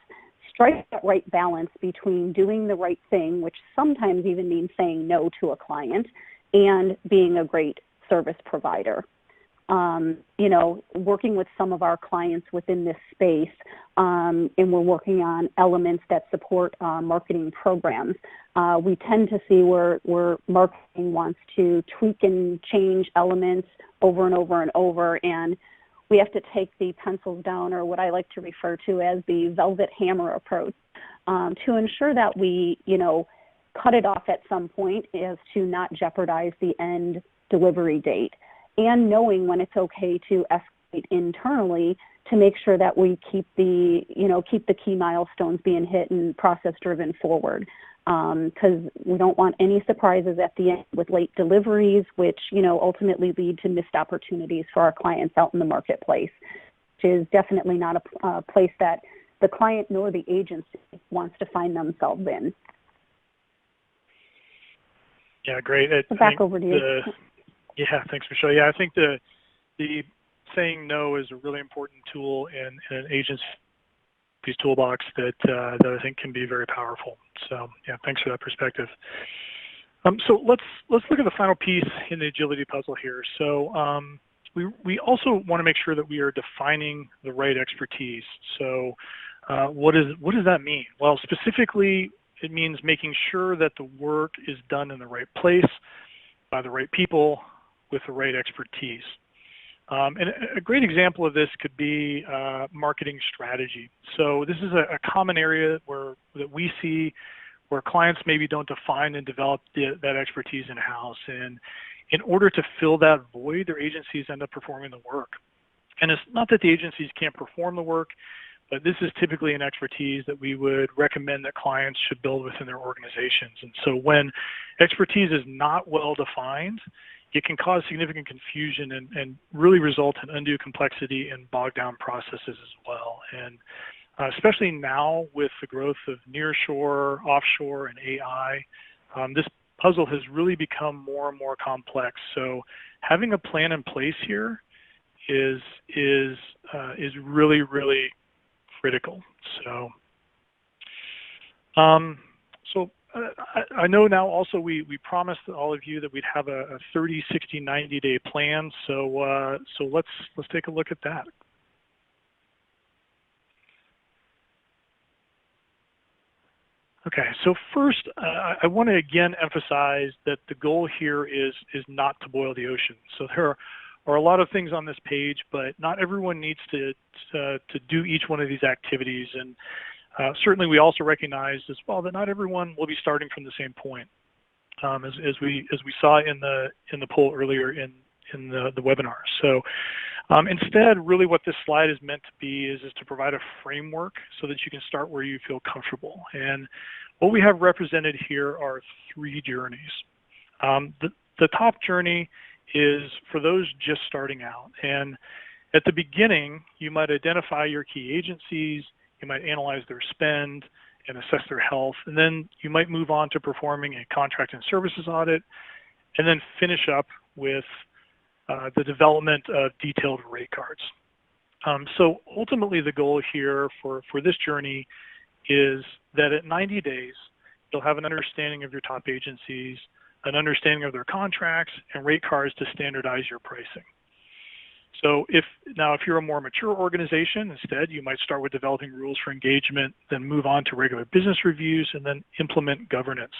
strike that right balance between doing the right thing, which sometimes even means saying no to a client, and being a great service provider. Working with some of our clients within this space, and we're working on elements that support marketing programs. We tend to see where marketing wants to tweak and change elements over and over and over, and we have to take the pencils down, or what I like to refer to as the velvet hammer approach, to ensure that we, cut it off at some point as to not jeopardize the end delivery date, and knowing when it's okay to escalate internally to make sure that we keep the key milestones being hit and process driven forward. Because we don't want any surprises at the end with late deliveries, which, ultimately lead to missed opportunities for our clients out in the marketplace, which is definitely not a place that the client nor the agency wants to find themselves in. Yeah, great. So back over to you. Yeah, thanks, Michelle. Yeah, I think the saying no is a really important tool in an agency's toolbox that I think can be very powerful. So yeah, thanks for that perspective. So let's look at the final piece in the agility puzzle here. So we also want to make sure that we are defining the right expertise. So what does that mean? Well, specifically, it means making sure that the work is done in the right place, by the right people, with the right expertise. And a great example of this could be marketing strategy. So this is a common area that we see where clients maybe don't define and develop that expertise in-house. And in order to fill that void, their agencies end up performing the work. And it's not that the agencies can't perform the work, but this is typically an expertise that we would recommend that clients should build within their organizations. And so when expertise is not well defined, it can cause significant confusion and really result in undue complexity and bogged down processes as well. And especially now with the growth of nearshore, offshore, and AI, this puzzle has really become more and more complex. So having a plan in place here is really, really critical. So, I know now also we promised all of you that we'd have a 30, 60, 90-day plan. So let's take a look at that. Okay, so first, I want to again emphasize that the goal here is not to boil the ocean. So there are a lot of things on this page, but not everyone needs to do each one of these activities. And certainly we also recognize as well that not everyone will be starting from the same point. As we saw in the poll earlier in the webinar. So instead, really what this slide is meant to be is to provide a framework so that you can start where you feel comfortable. And what we have represented here are 3 journeys. The top journey is for those just starting out. And at the beginning, you might identify your key agencies, you might analyze their spend and assess their health, and then you might move on to performing a contract and services audit, and then finish up with the development of detailed rate cards. So ultimately the goal here for this journey is that at 90 days, you'll have an understanding of your top agencies, an understanding of their contracts, and rate cards to standardize your pricing. So if you're a more mature organization, instead, you might start with developing rules for engagement, then move on to regular business reviews, and then implement governance.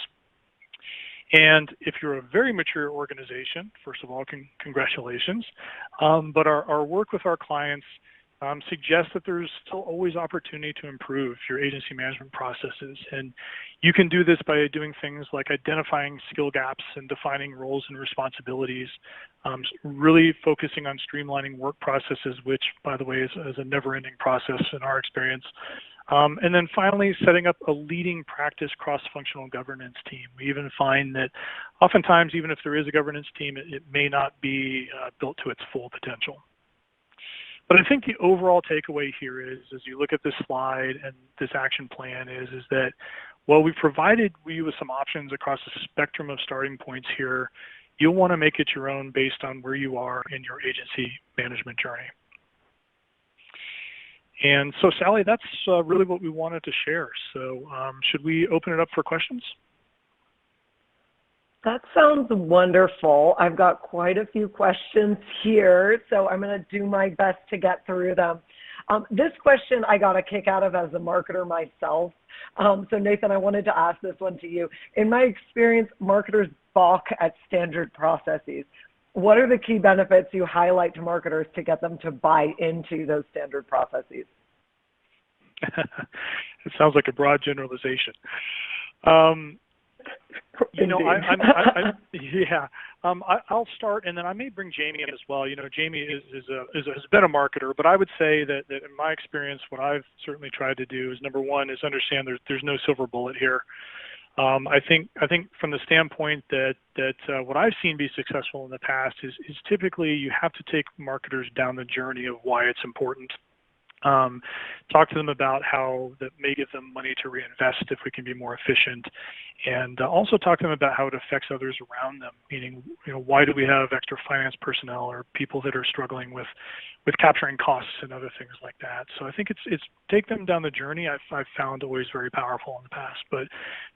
And if you're a very mature organization, first of all, congratulations. But our work with our clients suggests that there's still always opportunity to improve your agency management processes. And you can do this by doing things like identifying skill gaps and defining roles and responsibilities, really focusing on streamlining work processes, which, by the way, is a never-ending process in our experience. And then finally, setting up a leading practice cross-functional governance team. We even find that oftentimes, even if there is a governance team, it may not be built to its full potential. But I think the overall takeaway here is, as you look at this slide and this action plan, is that while we provided you with some options across the spectrum of starting points here, you'll want to make it your own based on where you are in your agency management journey. And so, Sally, that's really what we wanted to share. So should we open it up for questions? That sounds wonderful. I've got quite a few questions here, so I'm going to do my best to get through them. This question I got a kick out of as a marketer myself. So Nathan, I wanted to ask this one to you. In my experience, marketers balk at standard processes. What are the key benefits you highlight to marketers to get them to buy into those standard processes? It sounds like a broad generalization. You know, I'll start, and then I may bring Jamie in as well. You know, Jamie has been a marketer, but I would say that in my experience, what I've certainly tried to do is, number one, is understand there's no silver bullet here. I think from the standpoint that what I've seen be successful in the past is typically you have to take marketers down the journey of why it's important. Talk to them about how that may give them money to reinvest if we can be more efficient, and also talk to them about how it affects others around them, meaning, you know, why do we have extra finance personnel or people that are struggling with capturing costs and other things like that. So I think it's take them down the journey. I've found always very powerful in the past. But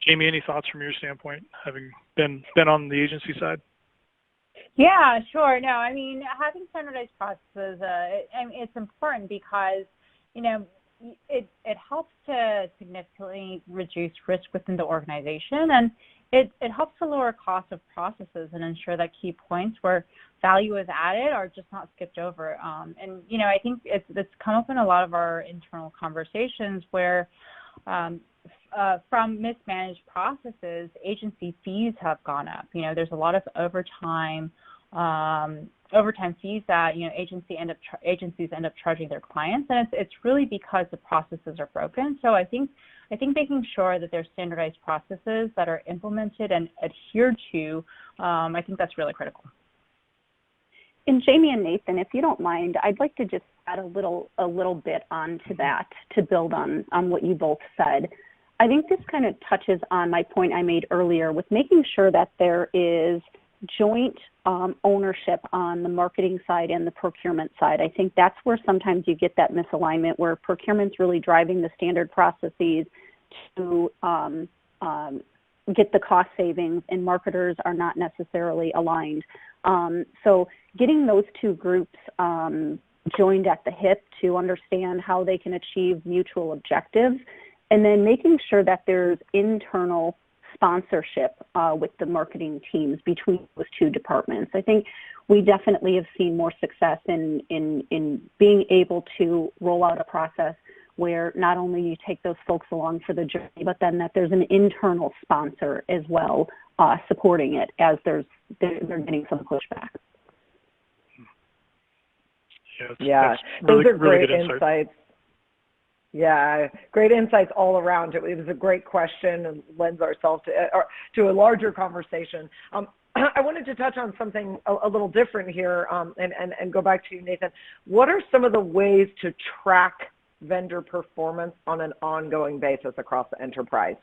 Jamie, any thoughts from your standpoint, having been on the agency side? Yeah, sure. No, I mean, having standardized processes, it's important because, you know, it helps to significantly reduce risk within the organization, and it helps to lower cost of processes and ensure that key points where value is added are just not skipped over. And, you know, I think it's come up in a lot of our internal conversations where from mismanaged processes, agency fees have gone up. You know, there's a lot of overtime overtime fees that agencies end up charging their clients, and it's really because the processes are broken. So I think making sure that there's standardized processes that are implemented and adhered to, I think that's really critical. And Jamie and Nathan, if you don't mind, I'd like to just add a little bit onto that to build on what you both said. I think this kind of touches on my point I made earlier with making sure that there is joint ownership on the marketing side and the procurement side. I think that's where sometimes you get that misalignment where procurement's really driving the standard processes to get the cost savings, and marketers are not necessarily aligned. So getting those two groups joined at the hip to understand how they can achieve mutual objectives, and then making sure that there's internal sponsorship with the marketing teams between those two departments. I think we definitely have seen more success in being able to roll out a process where not only you take those folks along for the journey, but then that there's an internal sponsor as well supporting it as they're getting some pushback. Yeah, really, those are really great insights. Yeah, great insights all around. It was a great question and lends ourselves to a larger conversation. I wanted to touch on something a little different here and go back to you, Nathan. What are some of the ways to track vendor performance on an ongoing basis across the enterprise?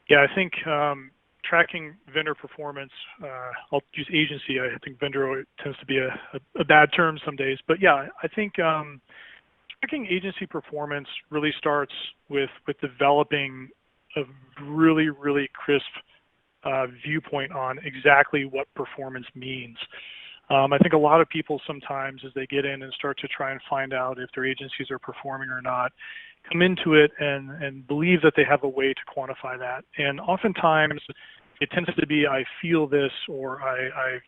Yeah, I think tracking vendor performance, I'll use agency. I think vendor tends to be a bad term some days. But yeah, I think tracking agency performance really starts with developing a really, really crisp viewpoint on exactly what performance means. I think a lot of people sometimes, as they get in and start to try and find out if their agencies are performing or not, come into it and believe that they have a way to quantify that. And oftentimes it tends to be, I feel this, or I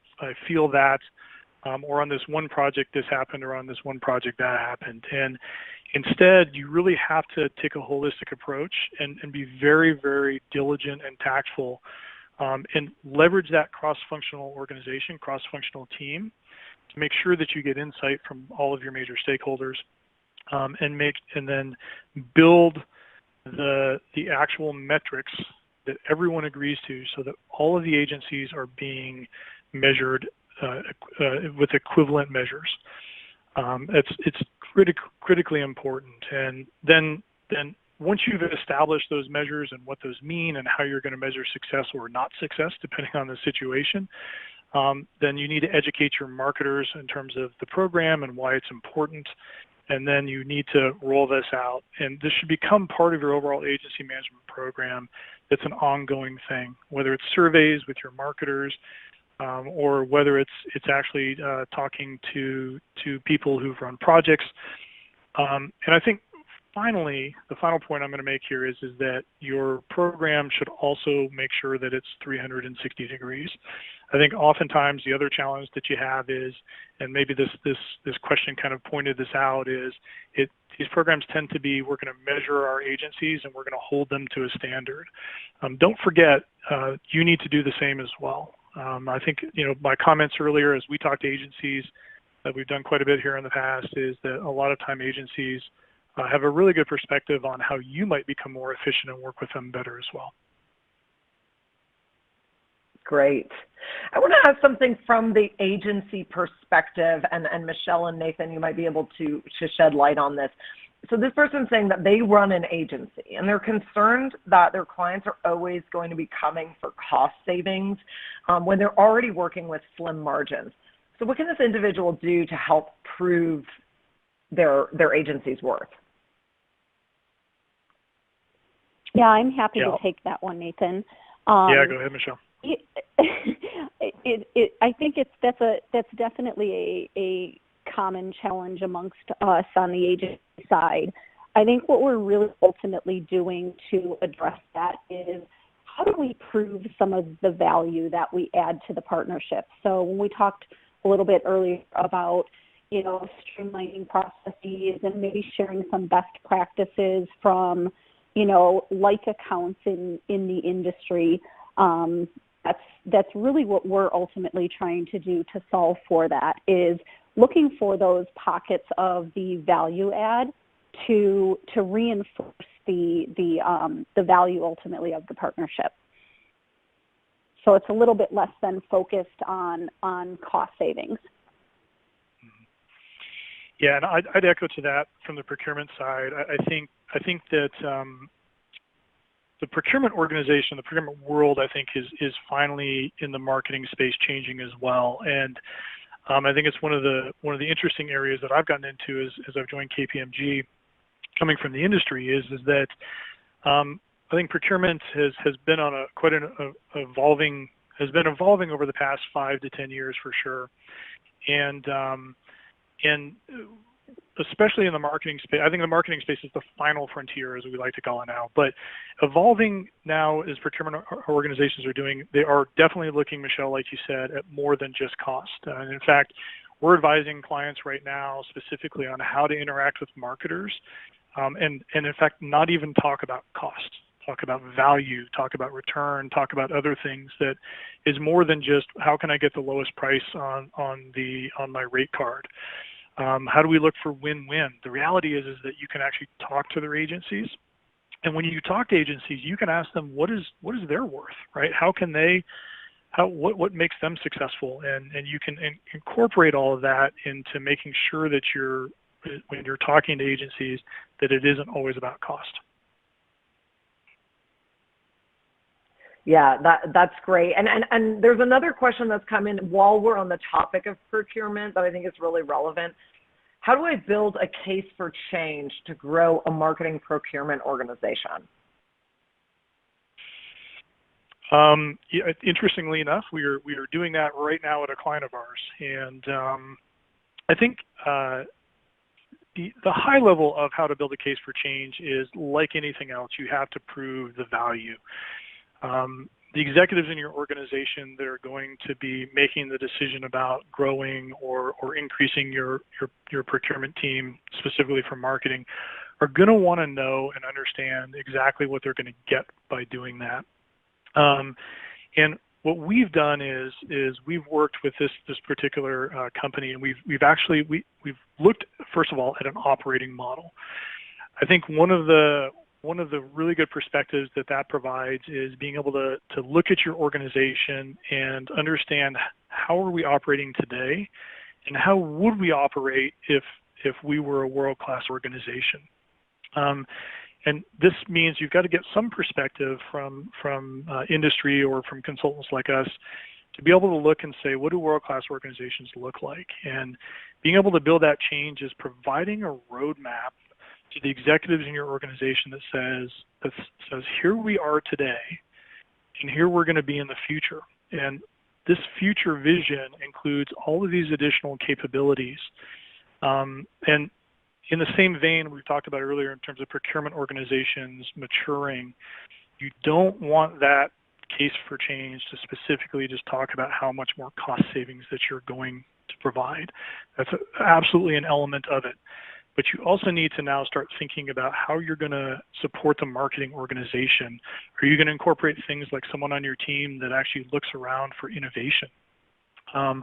feel that, or on this one project this happened, or on this one project that happened. And instead, you really have to take a holistic approach and be very, very diligent and tactful, and leverage that cross-functional organization, cross-functional team to make sure that you get insight from all of your major stakeholders, and then build the actual metrics that everyone agrees to, so that all of the agencies are being measured with equivalent measures. It's critically important. And then once you've established those measures and what those mean and how you're going to measure success or not success, depending on the situation, then you need to educate your marketers in terms of the program and why it's important. And then you need to roll this out. And this should become part of your overall agency management program. It's an ongoing thing, whether it's surveys with your marketers, or whether it's actually talking to people who've run projects. And I think finally, the final point I'm going to make here is that your program should also make sure that it's 360 degrees. I think oftentimes the other challenge that you have is, and maybe this question kind of pointed this out, is these programs tend to be, we're going to measure our agencies and we're going to hold them to a standard. Don't forget, you need to do the same as well. I think, my comments earlier as we talk to agencies, that we've done quite a bit here in the past, is that a lot of time agencies have a really good perspective on how you might become more efficient and work with them better as well. Great. I want to ask something from the agency perspective, and Michelle and Nathan, you might be able to shed light on this. So this person's saying that they run an agency and they're concerned that their clients are always going to be coming for cost savings when they're already working with slim margins. So what can this individual do to help prove their agency's worth? Yeah, I'm happy to take that one, Nathan. Yeah, go ahead, Michelle. I think that's definitely a common challenge amongst us on the agency side. I think what we're really ultimately doing to address that is, how do we prove some of the value that we add to the partnership? So when we talked a little bit earlier about, streamlining processes and maybe sharing some best practices from, like accounts in the industry, that's really what we're ultimately trying to do to solve for that, is looking for those pockets of the value add to reinforce the value ultimately of the partnership. So it's a little bit less than focused on cost savings. Yeah, and I'd echo to that from the procurement side. I think that the procurement organization, the procurement world, I think is finally in the marketing space changing as well. And I think it's one of the interesting areas that I've gotten into as I've joined KPMG, coming from the industry, is that I think procurement has been on evolving over the past 5 to 10 years for sure, and especially in the marketing space. I think the marketing space is the final frontier, as we like to call it now. But evolving now, as procurement organizations are doing, they are definitely looking, Michelle, like you said, at more than just cost. And in fact, we're advising clients right now specifically on how to interact with marketers, and in fact, not even talk about cost. Talk about value, talk about return, talk about other things that is more than just how can I get the lowest price on my rate card. How do we look for win-win? The reality is that you can actually talk to their agencies, and when you talk to agencies, you can ask them what is their worth, right? What makes them successful, and you can incorporate all of that into making sure that when you're talking to agencies, that it isn't always about cost. Yeah, that's great. And there's another question that's come in while we're on the topic of procurement that I think is really relevant. How do I build a case for change to grow a marketing procurement organization? Interestingly enough, we are doing that right now at a client of ours, and I think the high level of how to build a case for change is, like anything else, you have to prove the value. The executives in your organization that are going to be making the decision about growing or increasing your procurement team, specifically for marketing, are going to want to know and understand exactly what they're going to get by doing that. And what we've done is we've worked with this particular company, and we've looked, first of all, at an operating model. I think one of the really good perspectives that provides is being able to look at your organization and understand how are we operating today, and how would we operate if we were a world-class organization. And this means you've got to get some perspective from industry or from consultants like us to be able to look and say, what do world-class organizations look like? And being able to build that change is providing a roadmap to the executives in your organization that says here we are today, and here we're going to be in the future. And this future vision includes all of these additional capabilities. And in the same vein we talked about earlier in terms of procurement organizations maturing, you don't want that case for change to specifically just talk about how much more cost savings that you're going to provide. That's absolutely an element of it. But you also need to now start thinking about how you're going to support the marketing organization. Are you going to incorporate things like someone on your team that actually looks around for innovation? Are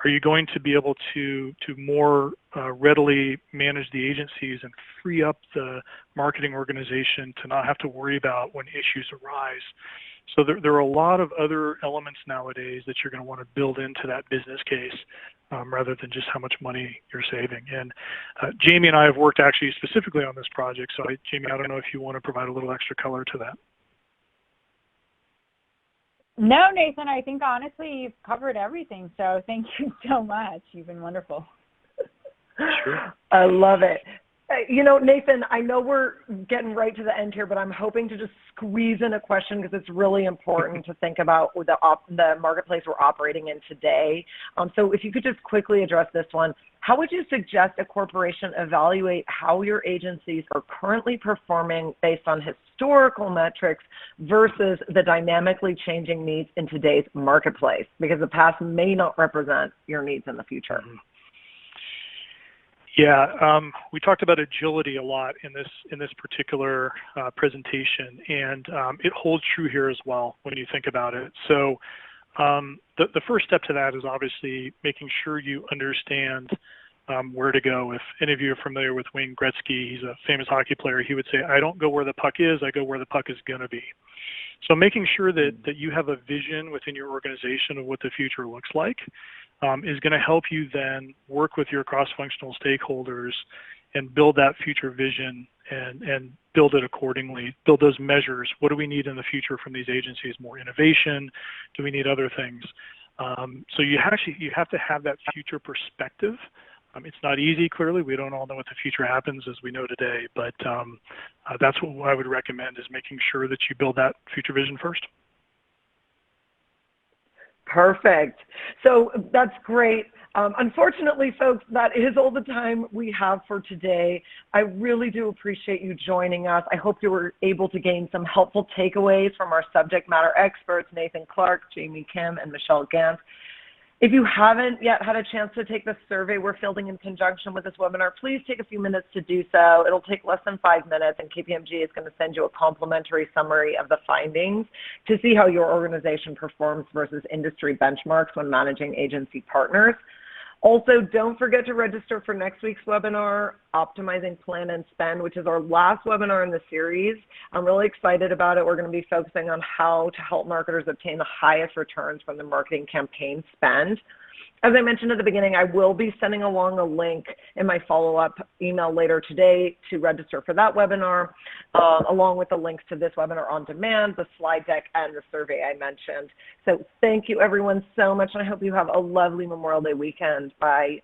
you going to be able to more readily manage the agencies and free up the marketing organization to not have to worry about when issues arise? So there are a lot of other elements nowadays that you're going to want to build into that business case, rather than just how much money you're saving. And Jamie and I have worked actually specifically on this project. So Jamie, I don't know if you want to provide a little extra color to that. No, Nathan, I think honestly you've covered everything. So thank you so much. You've been wonderful. Sure. I love it. You know, Nathan, I know we're getting right to the end here, but I'm hoping to just squeeze in a question because it's really important to think about the marketplace we're operating in today. So if you could just quickly address this one, how would you suggest a corporation evaluate how your agencies are currently performing based on historical metrics versus the dynamically changing needs in today's marketplace? Because the past may not represent your needs in the future. Mm-hmm. Yeah, we talked about agility a lot in this particular presentation, and it holds true here as well when you think about it. So the first step to that is obviously making sure you understand where to go. If any of you are familiar with Wayne Gretzky, he's a famous hockey player, he would say, I don't go where the puck is, I go where the puck is going to be. So making sure that you have a vision within your organization of what the future looks like is going to help you then work with your cross-functional stakeholders and build that future vision and build it accordingly, build those measures. What do we need in the future from these agencies? More innovation? Do we need other things? So you have to have that future perspective. It's not easy, clearly. We don't all know what the future happens as we know today, but that's what I would recommend, is making sure that you build that future vision first. Perfect. So that's great. Unfortunately, folks, that is all the time we have for today. I really do appreciate you joining us. I hope you were able to gain some helpful takeaways from our subject matter experts, Nathan Clark, Jamie Kim, and Michelle Gant. If you haven't yet had a chance to take the survey we're fielding in conjunction with this webinar, please take a few minutes to do so. It'll take less than 5 minutes, and KPMG is going to send you a complimentary summary of the findings to see how your organization performs versus industry benchmarks when managing agency partners. Also, don't forget to register for next week's webinar, Optimizing Plan and Spend, which is our last webinar in the series. I'm really excited about it. We're going to be focusing on how to help marketers obtain the highest returns from the marketing campaign spend. As I mentioned at the beginning, I will be sending along a link in my follow-up email later today to register for that webinar, along with the links to this webinar on demand, the slide deck, and the survey I mentioned. So thank you, everyone, so much, and I hope you have a lovely Memorial Day weekend. Bye.